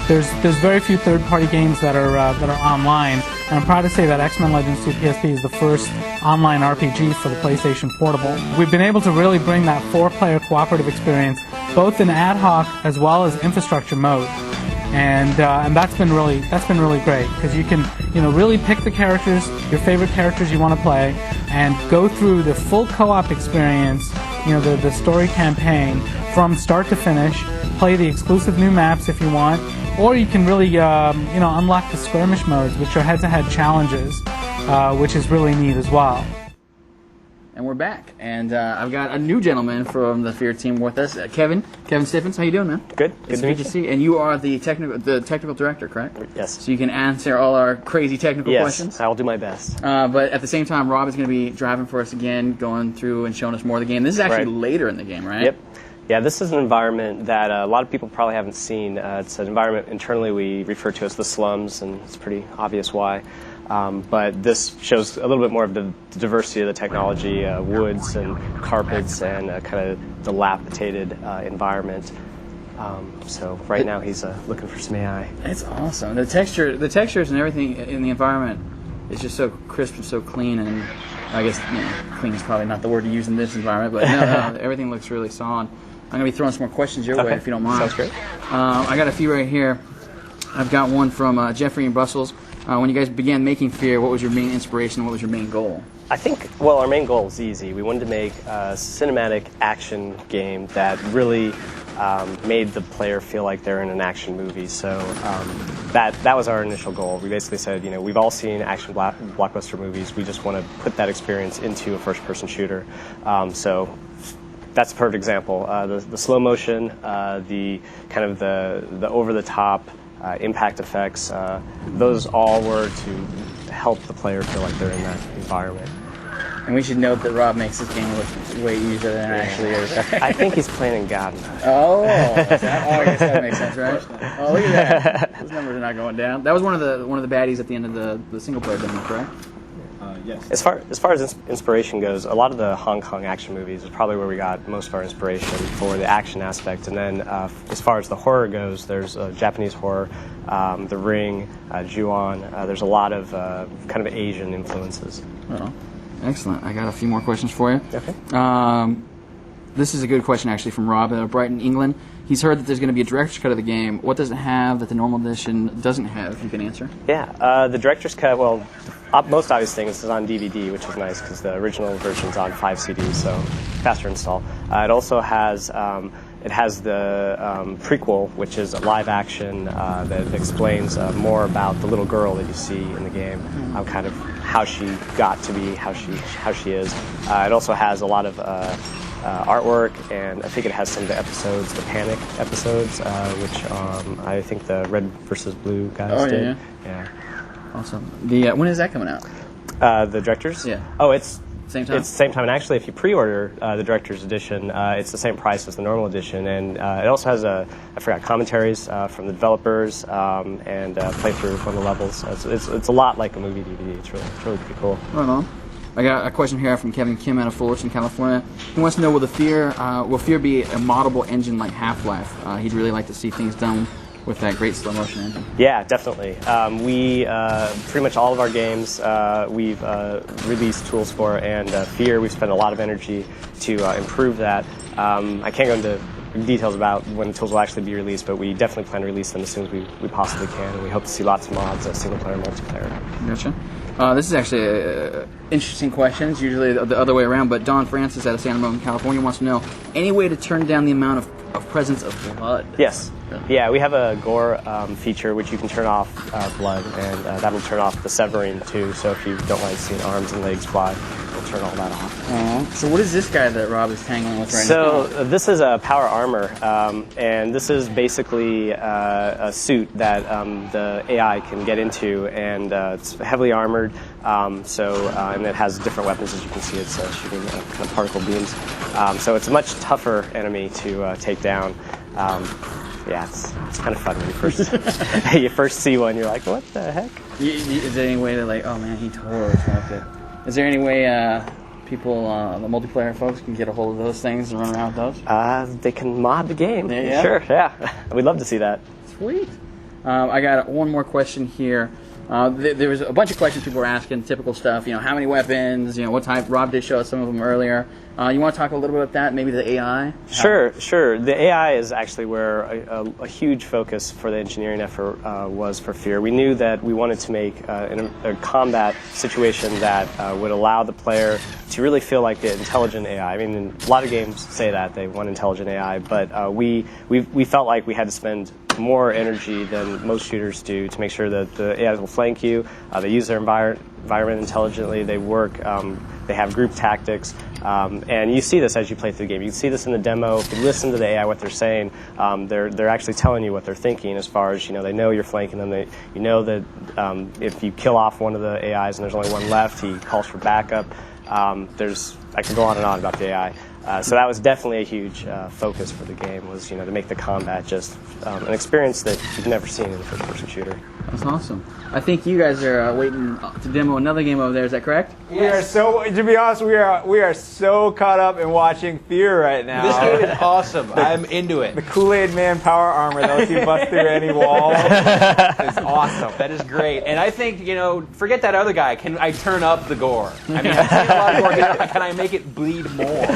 There's very few third-party games that are online, and I'm proud to say that X-Men Legends 2 PSP is the first online RPG for the PlayStation Portable. We've been able to really bring that 4-player cooperative experience, both in ad hoc as well as infrastructure mode, and that's been really great because you can really pick the characters, your favorite characters you want to play, and go through the full co-op experience, the story campaign from start to finish. Play the exclusive new maps if you want. Or you can really, unlock the skirmish modes, which are head-to-head challenges, which is really neat as well. And we're back, and I've got a new gentleman from the F.E.A.R team with us, Kevin Stiffens. How you doing, man? Good. Good to see you. And you are the technical director, correct? Yes. So you can answer all our crazy technical questions. Yes, I'll do my best. But at the same time, Rob is going to be driving for us again, going through and showing us more of the game. This is actually later in the game, right? Yep. Yeah, this is an environment that a lot of people probably haven't seen. It's an environment internally we refer to as the slums, and it's pretty obvious why. But this shows a little bit more of the diversity of the technology, woods and carpets and kind of dilapidated environment. So right now he's looking for some AI. It's awesome. The textures and everything in the environment is just so crisp and so clean, and I guess clean is probably not the word to use in this environment, but no, everything looks really solid. I'm going to be throwing some more questions your way if you don't mind. Sounds great. I got a few right here. I've got one from Jeffrey in Brussels. When you guys began making F.E.A.R, what was your main inspiration and what was your main goal? I think, our main goal was easy. We wanted to make a cinematic action game that really made the player feel like they're in an action movie. So that was our initial goal. We basically said, we've all seen action blockbuster movies. We just want to put that experience into a first-person shooter. So that's a perfect example. The slow motion, the kind of the over-the-top impact effects, those all were to help the player feel like they're in that environment. And we should note that Rob makes this game look way easier than it actually is. I think he's playing in God. Oh, I guess that makes sense, right? Oh, look at that. Those numbers are not going down. That was one of the baddies at the end of the single player demo, correct? Yes. As far as inspiration goes, a lot of the Hong Kong action movies is probably where we got most of our inspiration for the action aspect. And then as far as the horror goes, there's Japanese horror, The Ring, Ju-on. There's a lot of kind of Asian influences. Oh, excellent. I got a few more questions for you. Okay. This is a good question, actually, from Rob in Brighton, England. He's heard that there's going to be a director's cut of the game. What does it have that the normal edition doesn't have, if you can answer? Yeah, the director's cut, most obvious thing is it's on DVD, which is nice because the original version's on 5 CDs, so faster install. It also has the prequel, which is a live action that explains more about the little girl that you see in the game, kind of how she got to be how she is. It also has a lot of artwork, and I think it has some of the episodes, the Panic episodes, which I think the Red vs. Blue guys did. Yeah. Awesome. When is that coming out? The directors? Yeah. Oh, it's Same time? It's the same time, and actually, if you pre-order the Director's Edition, it's the same price as the normal edition, and it also has commentaries from the developers and playthrough from the levels. It's a lot like a movie DVD. It's really pretty cool. Right on. I got a question here from Kevin Kim out of Fullerton, California. He wants to know, will F.E.A.R be a moddable engine like Half-Life? He'd really like to see things done with that great slow motion engine. Yeah, definitely. We pretty much all of our games we've released tools for, and F.E.A.R, we've spent a lot of energy to improve that. I can't go into details about when the tools will actually be released, but we definitely plan to release them as soon as we possibly can, and we hope to see lots of mods, single player, multiplayer. Gotcha. This is actually an interesting question. It's usually the other way around, but Don Francis out of Santa Monica, California wants to know, any way to turn down the amount of presence of blood? Yes. Yeah, we have a gore feature which you can turn off blood, and that'll turn off the severing too, so if you don't like seeing arms and legs fly, it'll turn all that off. So what is this guy that Rob is tangling with right So now? this is a power armor, and this is basically a suit that the AI can get into, and it's heavily armored, and it has different weapons. As you can see, it's shooting kind of particle beams. So it's a much tougher enemy to take down. Yeah, it's kind of fun when you first see one. You're like, what the heck? Is there any way to oh man, he totally smoked it. Is there any way people, the multiplayer folks, can get a hold of those things and run around with those? They can mod the game. Yeah. Sure, yeah. We'd love to see that. Sweet. I got one more question here. There was a bunch of questions people were asking, typical stuff. How many weapons? What type? Rob did show us some of them earlier. You want to talk a little bit about that? Maybe the AI. Sure. The AI is actually where a huge focus for the engineering effort was for F.E.A.R. We knew that we wanted to make a combat situation that would allow the player to really feel like the intelligent AI. I mean, a lot of games say that they want intelligent AI, but we felt like we had to spend more energy than most shooters do to make sure that the AIs will flank you. They use their environment intelligently. They work. They have group tactics, and you see this as you play through the game. You can see this in the demo. If you listen to the AI, what they're saying, they're actually telling you what they're thinking. As far as they know you're flanking them. You know that if you kill off one of the AIs and there's only one left, he calls for backup. I could go on and on about the AI. So that was definitely a huge focus for the game, was to make the combat just an experience that you've never seen in a first-person shooter. That's awesome. I think you guys are waiting to demo another game over there. Is that correct? Yes. To be honest, we are so caught up in watching F.E.A.R right now. This game is awesome. I'm into it. The Kool-Aid Man power armor that lets you bust through any wall is awesome. That is great. And I think, forget that other guy. Can I turn up the gore? I mean, I've seen a lot of gore here. Can I make it bleed more?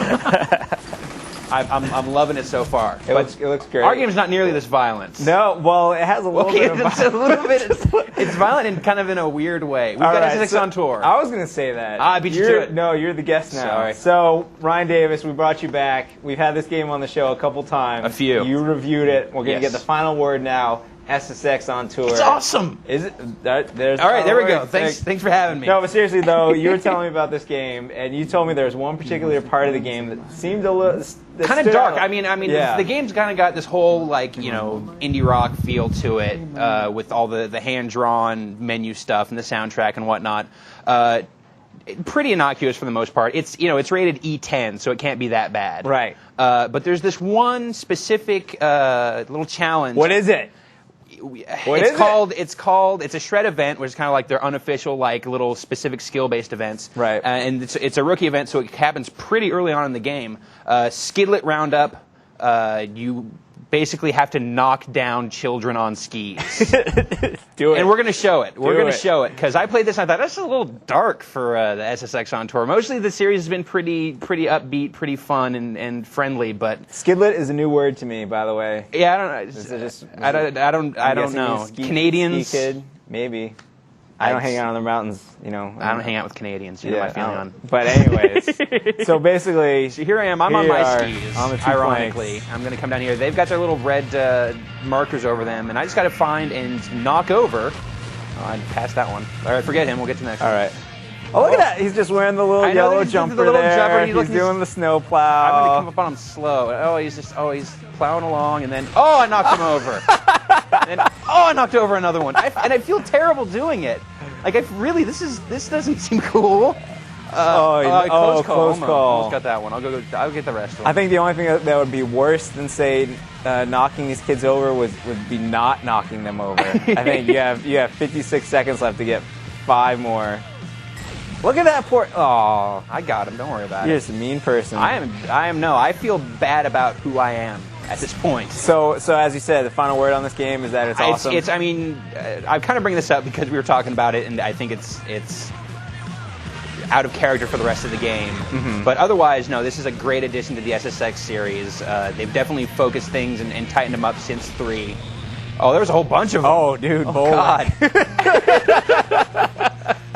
I'm loving it so far. It looks great. Our game's not nearly this violent. No, well, it has a little bit of it's a little bit. It's violent in kind of in a weird way. We've got SSX on tour. I was going to say that. I beat you to it. No, you're the guest now. Sorry. So, Ryan Davis, we brought you back. We've had this game on the show a couple times. A few. You reviewed it. We're going to get the final word now. SSX on tour. It's awesome. Is it? All right, there we go. Thanks for having me. No, but seriously though, you were telling me about this game, and you told me there was one particular part of the game that seemed a little kind of dark. I mean, yeah. The game's kind of got this whole indie rock feel to it, with all the hand-drawn menu stuff and the soundtrack and whatnot. Pretty innocuous for the most part. It's rated E10, so it can't be that bad. Right. But there's this one specific little challenge. What is it? It's a shred event, which is kind of like their unofficial, little specific skill-based events. Right. And it's a rookie event, so it happens pretty early on in the game. Skidlet Roundup. You basically have to knock down children on skis. Do it. And we're going to show it. We're going to show it, because I played this and I thought, that's a little dark for the SSX on tour. Mostly the series has been pretty upbeat, pretty fun and friendly, but... Skidlet is a new word to me, by the way. Yeah, I don't know. Canadians? Ski kid? Maybe. I don't hang out on the mountains, I don't hang out with Canadians. You know my feeling on. But anyways, so basically, here I am. I'm on my skis. On the ironically, I'm going to come down here. They've got their little red markers over them, and I just got to find and knock over. Oh, I passed that one. All right, forget him. We'll get to the next one. All right. Oh, look at that. He's just wearing the little yellow jumper there. He's doing the snow plow. I'm going to come up on him slow. He's plowing along, and then, I knocked him over. And then, I knocked over another one. And I feel terrible doing it. This doesn't seem cool. Close call. Almost got that one. I'll get the rest of them. I think the only thing that would be worse than, say, knocking these kids over would be not knocking them over. I think you have 56 seconds left to get 5 more. Look at that poor... Oh, I got him. Don't worry about you're it. just a mean person. I feel bad about who I am at this point. So as you said, the final word on this game is that it's awesome. I'm kind of bringing this up because we were talking about it, and I think it's out of character for the rest of the game. Mm-hmm. But otherwise, no, this is a great addition to the SSX series. They've definitely focused things and tightened them up since 3. Oh, there was a whole bunch of them. Oh, dude, God.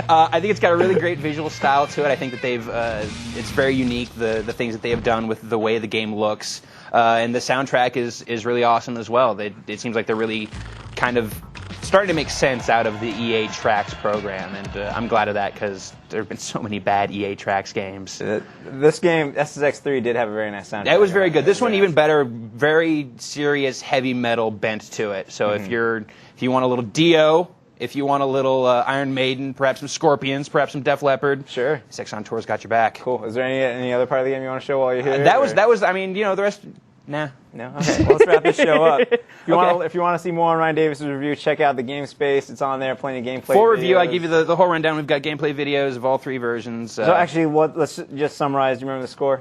I think it's got a really great visual style to it. I think that it's very unique, the things that they have done with the way the game looks. And the soundtrack is really awesome as well. It seems like they're really kind of starting to make sense out of the EA Tracks program, and I'm glad of that because there have been so many bad EA Tracks games. This game, SSX3, did have a very nice soundtrack. It was very good. This one even better, very serious heavy metal bent to it. So if you want a little Dio, if you want a little Iron Maiden, perhaps some Scorpions, perhaps some Def Leppard, sure, Sex on Tour's got your back. Cool. Is there any other part of the game you want to show while you're here? That was. I mean, the rest. Nah. No? Okay, well, let's wrap this show up. If you want to see more on Ryan Davis's review, check out the Game Space. It's on there, plenty of gameplay For videos. review, I give you the whole rundown. We've got gameplay videos of all 3 versions. So actually, let's just summarize. Do you remember the score?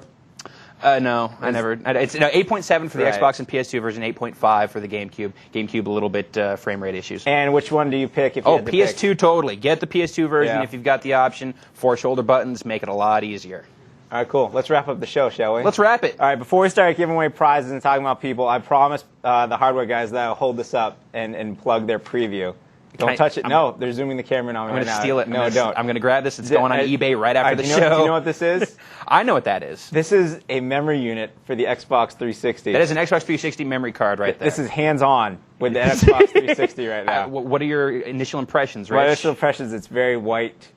No, I never. It's 8.7 for the Xbox and PS2 version, 8.5 for the GameCube. GameCube, a little bit frame rate issues. And which one do you pick if you had to pick? PS2, totally. Get the PS2 version if you've got the option. 4 shoulder buttons make it a lot easier. All right, cool. Let's wrap up the show, shall we? Let's wrap it. All right, before we start giving away prizes and talking about people, I promised the hardware guys that I'll hold this up and plug their preview. Don't touch it. No, they're zooming the camera on me right now. I'm going to steal it. No, don't. I'm going to grab this. It's going on eBay right after the show. Do you know what this is? I know what that is. This is a memory unit for the Xbox 360. That is an Xbox 360 memory card right there. This is hands-on with the Xbox 360 right now. What are your initial impressions, Rich? My initial impressions, it's very white.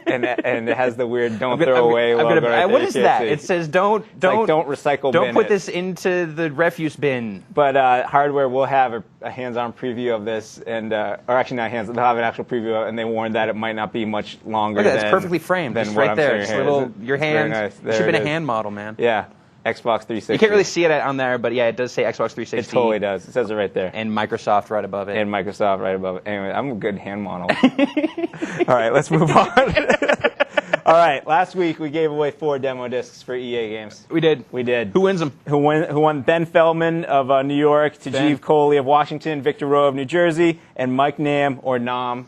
and it has the weird don't throw away logo right there. What is that? It says don't recycle bin. Don't put this into the refuse bin. But hardware will have a hands-on preview of this, and or actually not hands. They'll have an actual preview of it, and they warned that it might not be much longer. Look at that, it's perfectly framed. Than just what right I'm there. saying here. Your hand. Nice. It should have been a hand model, man. Yeah. Xbox 360. You can't really see it on there, but yeah, it does say Xbox 360. It totally does. It says it right there. And Microsoft right above it. Anyway, I'm a good hand model. All right, let's move on. All right, last week we gave away 4 demo discs for EA games. We did. Who wins them? Who won? Ben Feldman of New York, Tajeev Kohli of Washington, Victor Rowe of New Jersey, and Mike Nam or Nam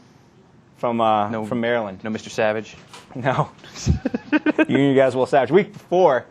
from Maryland. No Mr. Savage? No. You guys will Savage. Week before,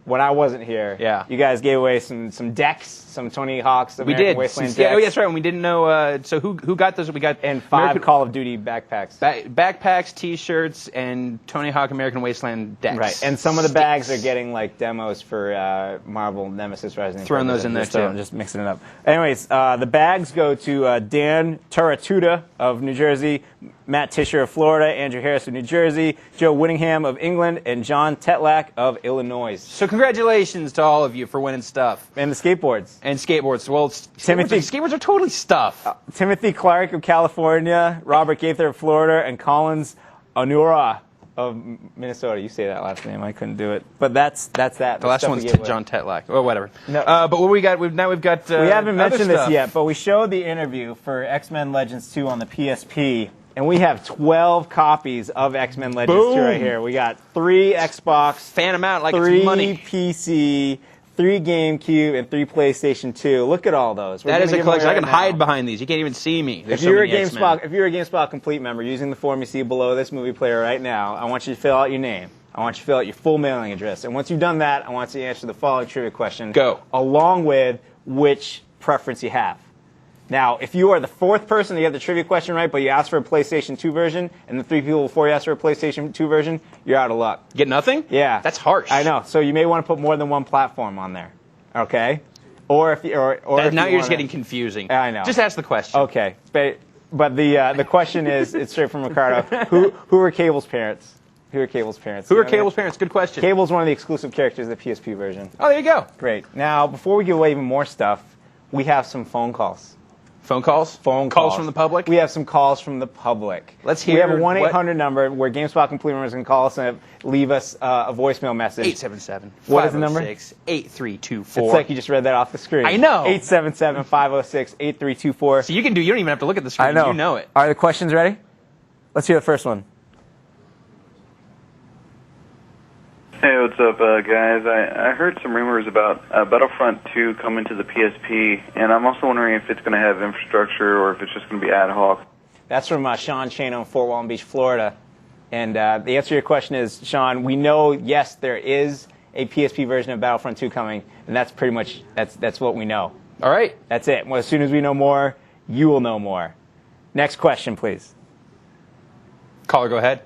when I wasn't here, you guys gave away some decks, some Tony Hawk's American Wasteland decks. Yeah, that's right. We didn't know. So who got those? We got 5 Call of Duty backpacks. Backpacks, T-shirts, and Tony Hawk American Wasteland decks. Right, and some of the bags are getting like demos for Marvel Nemesis Rising. Throwing those in there too. Just mixing it up. Anyways, the bags go to Dan Turatuta of New Jersey, Matt Tischer of Florida, Andrew Harris of New Jersey, Joe Whittingham of England, and John Tetlak of Illinois. So congratulations to all of you for winning stuff. And the skateboards. Well, skateboards are totally stuff. Timothy Clark of California, Robert Gaither of Florida, and Collins Onura of Minnesota. You say that last name. I couldn't do it. But that's that. The last one's John Tetlak. Or whatever. No. But what we got? We've got. We haven't mentioned this yet, but we showed the interview for X-Men Legends 2 on the PSP. And we have 12 copies of X-Men Legends 2 right here. We got 3 Xbox, fan them out like 3 it's money. PC, 3 GameCube, and 3 PlayStation 2. Look at all those. That is a collection. I can hide behind these. You can't even see me. If you're a GameSpot Complete member, using the form you see below this movie player right now, I want you to fill out your name. I want you to fill out your full mailing address. And once you've done that, I want you to answer the following trivia question. Go. Along with which preference you have. Now, if you are the 4th person to get the trivia question right, but you asked for a PlayStation 2 version, and the 3 people before you asked for a PlayStation 2 version, you're out of luck. Get nothing? Yeah. That's harsh. I know. So you may want to put more than one platform on there. Okay? Or if now you're just getting confusing. I know. Just ask the question. Okay. But the question is, it's straight from Ricardo. Who are Cable's parents? Who are Cable's parents? Good question. Cable's one of the exclusive characters of the PSP version. Oh, there you go. Great. Now, before we give away even more stuff, we have some phone calls. Phone calls? Phone calls calls from the public? We have some calls from the public. Let's hear. We have a 1-800 number where GameSpot complete members can call us and leave us a voicemail message. 877. What is the number? 8324. It's like you just read that off the screen. I know. 877-506-8324. So you don't even have to look at the screen. I know. You know it. Are the questions ready? Let's hear the first one. Hey, what's up, guys? I heard some rumors about Battlefront 2 coming to the PSP, and I'm also wondering if it's going to have infrastructure or if it's just going to be ad hoc. That's from Sean Chano in Fort Walton Beach, Florida. And the answer to your question is, Sean, we know, yes, there is a PSP version of Battlefront 2 coming, and that's pretty much, that's what we know. All right. That's it. Well, as soon as we know more, you will know more. Next question, please. Caller, go ahead.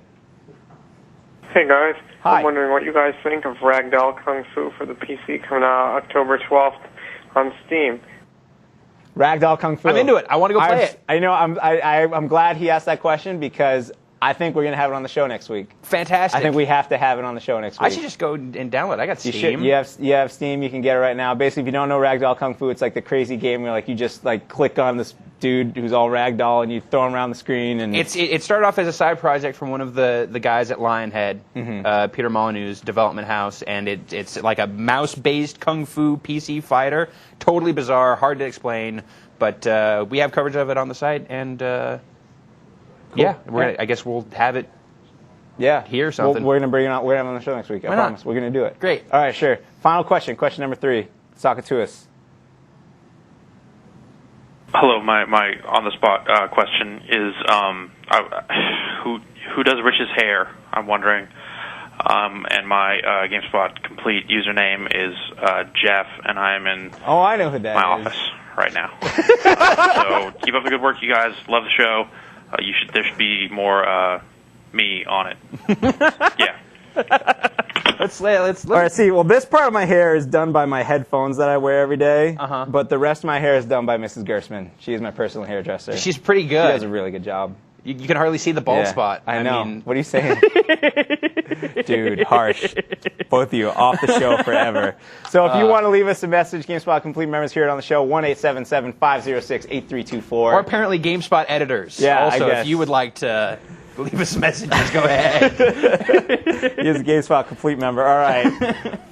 Hey, guys. Hi. I'm wondering what you guys think of Ragdoll Kung Fu for the PC coming out October 12th on Steam. Ragdoll Kung Fu. I'm into it. I want to go play it. I know. I'm glad he asked that question because I think we're going to have it on the show next week. Fantastic. I think we have to have it on the show next week. I should just go and download it. I got Steam. You have Steam. You can get it right now. Basically, if you don't know Ragdoll Kung Fu, it's like the crazy game where you just click on this dude who's all ragdoll and you throw him around the screen. And it started off as a side project from one of the guys at Lionhead, Peter Molyneux's development house, and it's like a mouse-based kung fu PC fighter. Totally bizarre, hard to explain, but we have coverage of it on the site, and cool. I guess we'll have it. Yeah, here or something. We're gonna bring it on. We're gonna have it on the show next week. I promise. We're gonna do it. Great. All right, sure. Final question. Question number 3. Talk it to us. Hello, my on the spot question is who does Rich's hair? I'm wondering. And my GameSpot complete username is Jeff, and I'm in I know who that my is. office right now. So keep up the good work, you guys. Love the show. There should be more me on it. Yeah. Let's. All right. See, well, this part of my hair is done by my headphones that I wear every day. But the rest of my hair is done by Mrs. Gersman. She is my personal hairdresser. She's pretty good. She does a really good job. You can hardly see the bald spot. I know. What are you saying? Dude, harsh. Both of you, off the show forever. So if you want to leave us a message, GameSpot complete members hear it on the show, 1-877-506-8324. Or apparently GameSpot editors. Yeah, also, I guess. if you would like to leave us messages, go ahead. He is a GameSpot complete member. All right.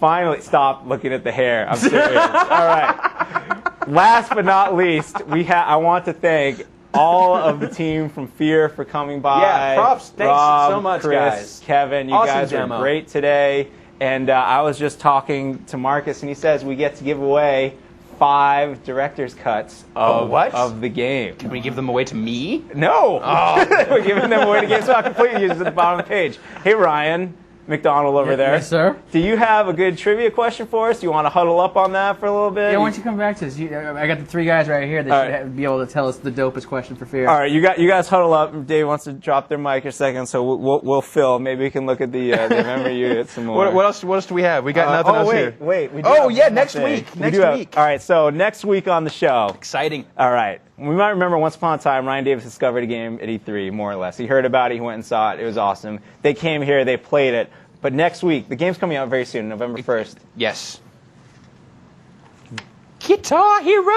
Finally, stop looking at the hair. I'm serious. All right. Last but not least, I want to thank all of the team from F.E.A.R for coming by. Yeah, props. Thanks Rob, so much, Chris, guys. Kevin, you Awesome guys demo. were great today. And I was just talking to Marcus, and he says we get to give away 5 director's cuts of the game. Can we give them away to me? No. We're giving them away to GameSpot complete users at the bottom of the page. Hey, Ryan McDonald over there. Yes, sir. Do you have a good trivia question for us? Do you want to huddle up on that for a little bit? Yeah, why don't you come back to us? I got the 3 guys right here that should be able to tell us the dopest question for F.E.A.R. All right, you guys huddle up. Dave wants to drop their mic a second, so we'll fill. Maybe we can look at the memory unit some more. What else do we have? We got nothing else here. Wait. We do have next one week. thing. Next week. All right, so next week on the show. Exciting. All right. We might remember once upon a time, Ryan Davis discovered a game at E3, more or less. He heard about it. He went and saw it. It was awesome. They came here. They played it. But next week, the game's coming out very soon, November 1st. Yes. Guitar Hero!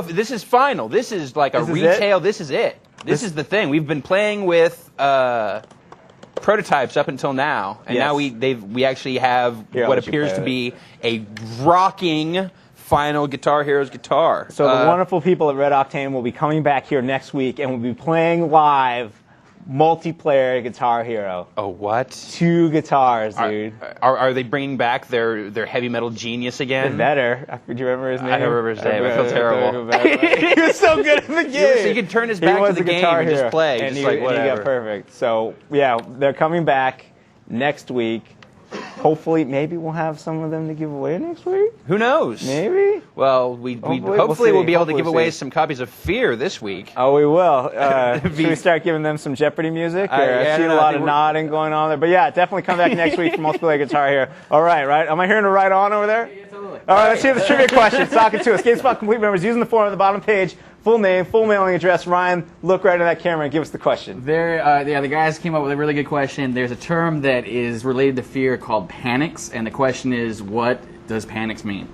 This is final. This is like a retail. This is it. This is the thing. We've been playing with prototypes up until now, and now we actually have what appears to be a rocking final Guitar Hero's guitar. So the wonderful people at Red Octane will be coming back here next week, and we'll be playing live multiplayer Guitar Hero. Oh, what? 2 guitars, dude. Are they bringing back their heavy metal genius again? They're better. Do you remember his name? I don't remember his name. I feel terrible. He was so good at the game. So he could turn his back to the game and just play. And just he got perfect. So, yeah, they're coming back next week. Hopefully, maybe we'll have some of them to give away next week. Who knows? Maybe. Well, hopefully we'll be able to give away some copies of F.E.A.R this week. Oh, we will. Should we start giving them some Jeopardy music? I see a lot of nodding going on there. But yeah, definitely come back next week for multiplayer Guitar Hero. All right, right? Am I hearing a right on over there? Yeah, totally. All right, let's hear the trivia questions. Talking to us. GameSpot complete members using the form at the bottom page. Full name, full mailing address. Ryan, look right at that camera and give us the question. The guys came up with a really good question. There's a term that is related to F.E.A.R called panics, and the question is, what does panics mean?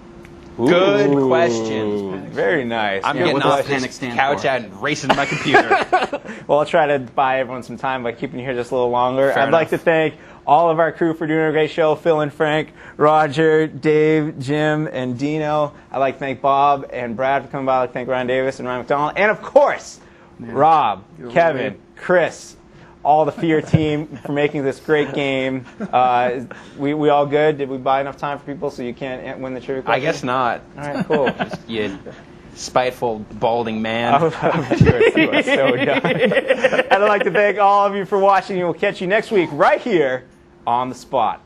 Good questions. Very nice. I'm getting off this couch out and racing to my computer. Well, I'll try to buy everyone some time by keeping you here just a little longer. Fair I'd like to thank all of our crew for doing a great show. Phil and Frank, Roger, Dave, Jim, and Dino. I'd like to thank Bob and Brad for coming by. I'd like to thank Ryan Davis and Ryan McDonald. And, of course, Rob, Kevin, Chris, all the F.E.A.R team for making this great game. We all good? Did we buy enough time for people so you can't win the trivia question? I guess not. All right, cool. You spiteful, balding man. I'm sure you are so done. And I'd like to thank all of you for watching. We'll catch you next week right here on The Spot.